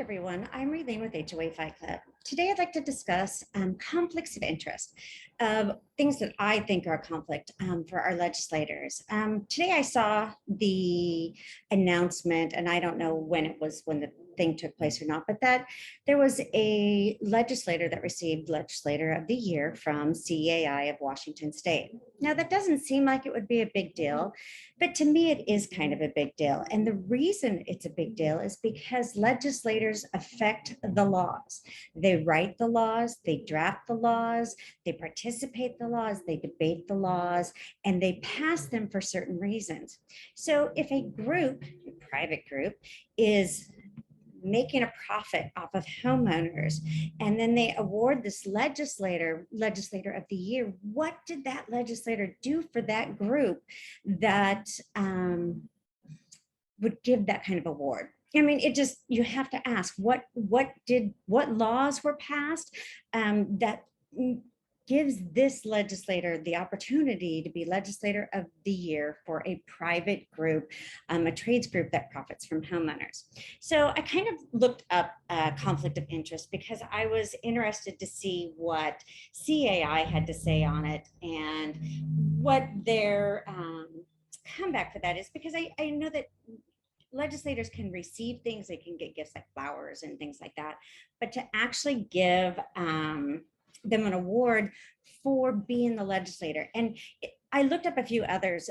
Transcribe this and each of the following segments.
everyone. I'm Raylene with HOA Fight Club. Today, I'd like to discuss conflicts of interest, things that I think are a conflict for our legislators. Today, I saw the announcement, and I don't know when it was when the thing took place or not, but that there was a legislator that received Legislator of the Year from CAI of Washington State. Now, that doesn't seem like it would be a big deal, but to me, it is kind of a big deal. And the reason it's a big deal is because legislators affect the laws. They write the laws, they draft the laws, they participate in the laws, they debate the laws, and they pass them for certain reasons. So if a group, a private group, is making a profit off of homeowners, and then they award this legislator of the year, what did that legislator do for that group that would give that kind of award? I mean, it just, you have to ask what laws were passed that gives this legislator the opportunity to be Legislator of the Year for a private group, a trades group that profits from homeowners. So I kind of looked up conflict of interest because I was interested to see what CAI had to say on it and what their comeback for that is, because I know that legislators can receive things, they can get gifts like flowers and things like that, but to actually give them an award for being the legislator. And I looked up a few others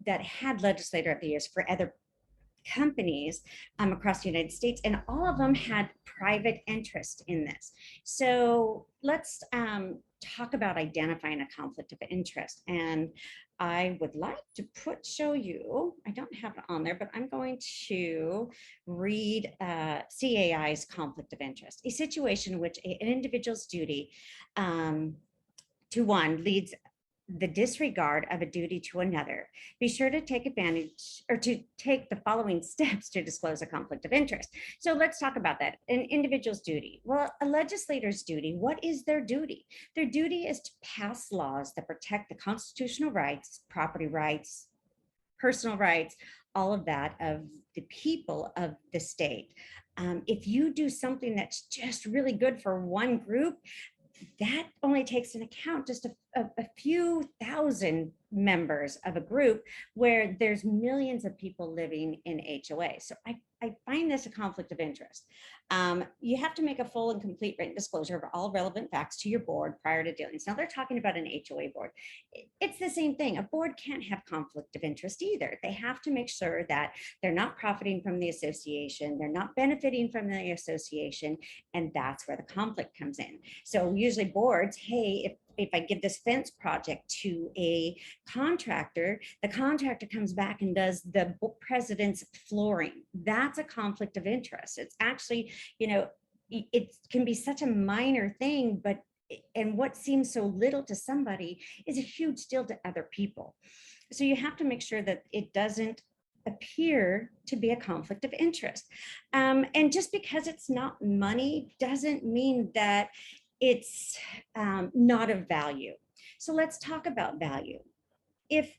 that had Legislator of the Years for other companies across the United States, and all of them had private interest in this. So let's talk about identifying a conflict of interest. And I would like to show you, I don't have it on there, but I'm going to read CAI's conflict of interest, a situation in which an individual's duty to one leads the disregard of a duty to another. Be sure to take advantage or to take the following steps to disclose a conflict of interest. So let's talk about that. An individual's duty. Well, a legislator's duty, what is their duty? Their duty is to pass laws that protect the constitutional rights, property rights, personal rights, all of that of the people of the state. If you do something that's just really good for one group, that only takes into account just a few thousand members of a group where there's millions of people living in HOA. So I find this a conflict of interest. You have to make a full and complete written disclosure of all relevant facts to your board prior to dealings. Now they're talking about an HOA board. It's the same thing. A board can't have conflict of interest either. They have to make sure that they're not profiting from the association, they're not benefiting from the association, and that's where the conflict comes in. So usually boards, hey, if I give this fence project to a contractor, the contractor comes back and does the president's flooring. That's a conflict of interest. It's actually, you know, it can be such a minor thing, but and what seems so little to somebody is a huge deal to other people. So you have to make sure that it doesn't appear to be a conflict of interest. And just because it's not money doesn't mean that it's not of value. So let's talk about value. If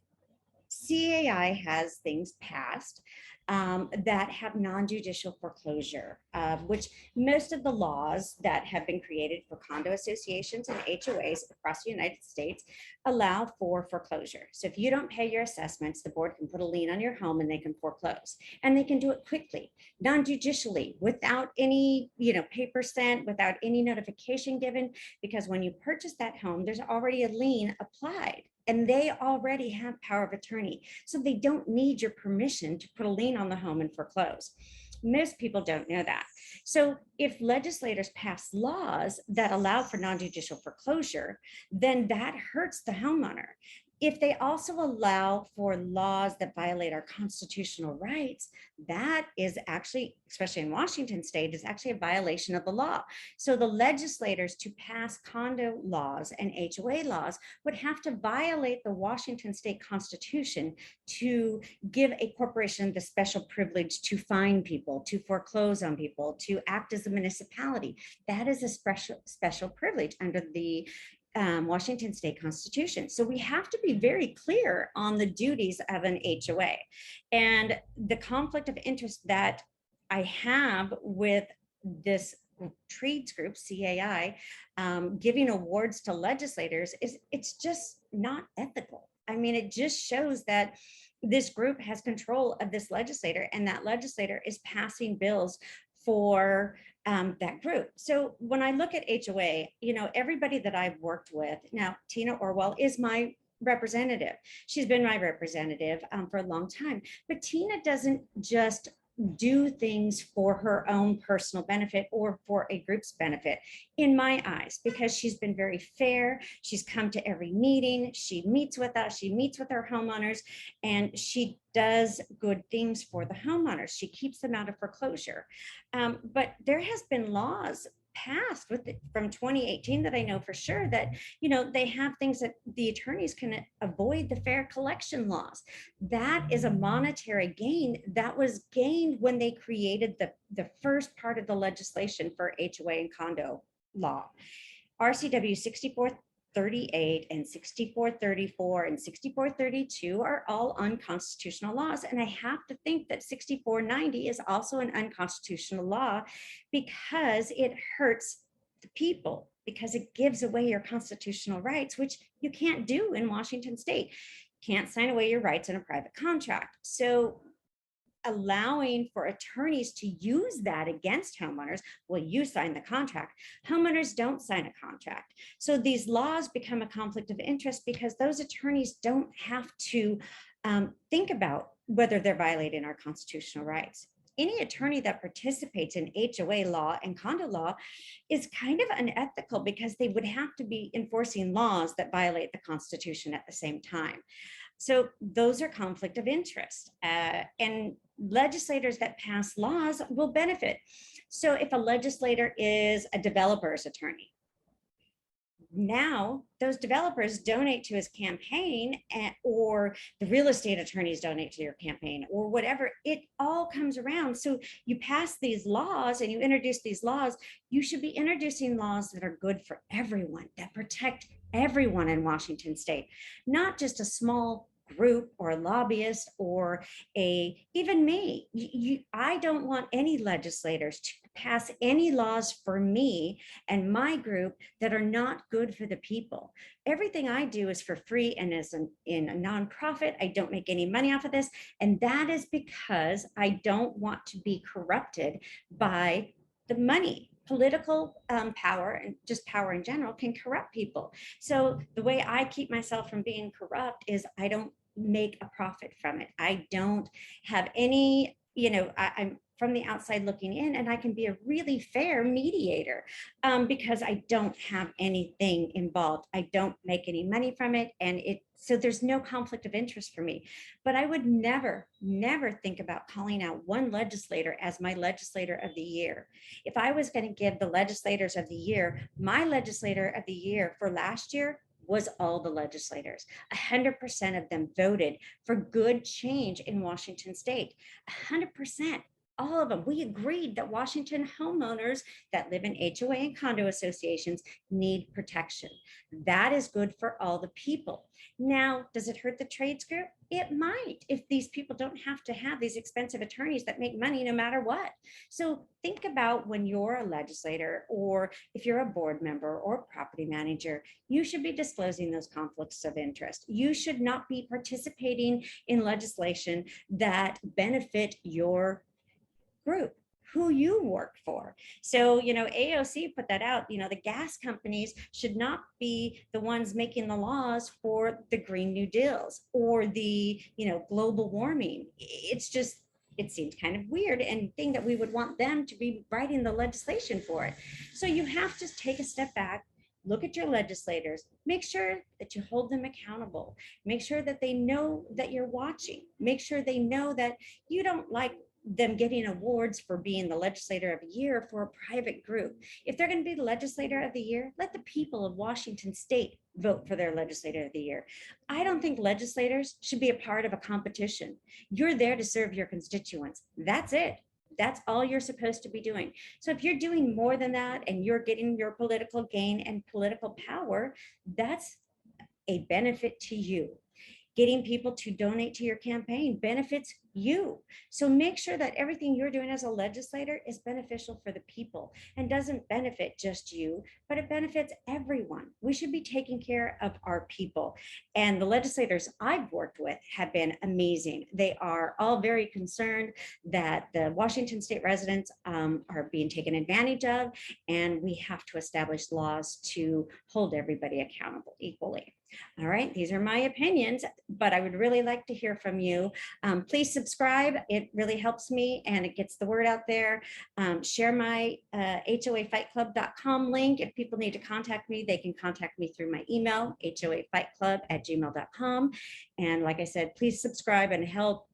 CAI has things passed that have non-judicial foreclosure, which most of the laws that have been created for condo associations and HOAs across the United States allow for foreclosure. So if you don't pay your assessments, the board can put a lien on your home and they can foreclose. And they can do it quickly, non-judicially, without any paper sent, without any notification given, because when you purchase that home, there's already a lien applied. And they already have power of attorney. So they don't need your permission to put a lien on the home and foreclose. Most people don't know that. So if legislators pass laws that allow for non-judicial foreclosure, then that hurts the homeowner. If they also allow for laws that violate our constitutional rights, that is actually, especially in Washington state, is actually a violation of the law. So the legislators to pass condo laws and HOA laws would have to violate the Washington state constitution to give a corporation the special privilege to fine people, to foreclose on people, to act as a municipality. That is a special privilege under the Washington state constitution. So we have to be very clear on the duties of an HOA. And the conflict of interest that I have with this trades group, CAI, giving awards to legislators it's just not ethical. I mean, it just shows that this group has control of this legislator, and that legislator is passing bills for that group. So when I look at HOA, everybody that I've worked with, now Tina Orwell is my representative. She's been my representative for a long time, but Tina doesn't just do things for her own personal benefit or for a group's benefit, in my eyes, because she's been very fair. She's come to every meeting. She meets with us. She meets with our homeowners, and she does good things for the homeowners. She keeps them out of foreclosure. But there has been laws passed from 2018 that I know for sure that they have things that the attorneys can avoid the fair collection laws. That is a monetary gain that was gained when they created the first part of the legislation for HOA and condo law. RCW 6438 and 6434 and 6432 are all unconstitutional laws. And I have to think that 6490 is also an unconstitutional law because it hurts the people, because it gives away your constitutional rights, which you can't do in Washington state. Can't sign away your rights in a private contract. So allowing for attorneys to use that against homeowners, well, you sign the contract. Homeowners don't sign a contract. So these laws become a conflict of interest because those attorneys don't have to think about whether they're violating our constitutional rights. Any attorney that participates in HOA law and condo law is kind of unethical because they would have to be enforcing laws that violate the Constitution at the same time. So those are conflict of interest, and legislators that pass laws will benefit. So if a legislator is a developer's attorney, now those developers donate to his campaign, or the real estate attorneys donate to your campaign, or whatever. It all comes around. So you pass these laws and you introduce these laws. You should be introducing laws that are good for everyone, that protect everyone in Washington state, not just a small group or a lobbyist or even me. I don't want any legislators to pass any laws for me and my group that are not good for the people. Everything I do is for free and is in a nonprofit. I don't make any money off of this. And that is because I don't want to be corrupted by the money. Political power and just power in general can corrupt people. So the way I keep myself from being corrupt is I don't make a profit from it. I don't have any, I'm from the outside looking in, and I can be a really fair mediator because I don't have anything involved. I don't make any money from it. And so there's no conflict of interest for me. But I would never think about calling out one legislator as my legislator of the year. If I was going to give the legislators of the year, my legislator of the year for last year was all the legislators. 100% of them voted for good change in Washington state. 100%. All of them. We agreed that Washington homeowners that live in HOA and condo associations need protection. That is good for all the people. Now, does it hurt the trades group? It might, if these people don't have to have these expensive attorneys that make money no matter what. So think about when you're a legislator, or if you're a board member or a property manager, you should be disclosing those conflicts of interest. You should not be participating in legislation that benefit your group, who you work for. So, AOC put that out, the gas companies should not be the ones making the laws for the Green New Deals or the, global warming. It seems kind of weird and thing that we would want them to be writing the legislation for it. So you have to take a step back, look at your legislators, make sure that you hold them accountable, make sure that they know that you're watching, make sure they know that you don't like them getting awards for being the legislator of the year for a private group. If they're going to be the legislator of the year, let the people of Washington state vote for their legislator of the year. I don't think legislators should be a part of a competition. You're there to serve your constituents. That's it. That's all you're supposed to be doing. So if you're doing more than that and you're getting your political gain and political power, that's a benefit to you. Getting people to donate to your campaign benefits you. So make sure that everything you're doing as a legislator is beneficial for the people and doesn't benefit just you, but it benefits everyone. We should be taking care of our people. And the legislators I've worked with have been amazing. They are all very concerned that the Washington state residents are being taken advantage of, and we have to establish laws to hold everybody accountable equally. All right, these are my opinions, but I would really like to hear from you. Please subscribe. It really helps me and it gets the word out there. Share my HOAFightClub.com link. If people need to contact me, they can contact me through my email, HOAFightClub@gmail.com. And like I said, please subscribe and help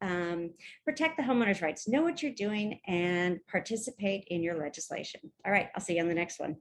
protect the homeowners' rights. Know what you're doing and participate in your legislation. All right, I'll see you on the next one.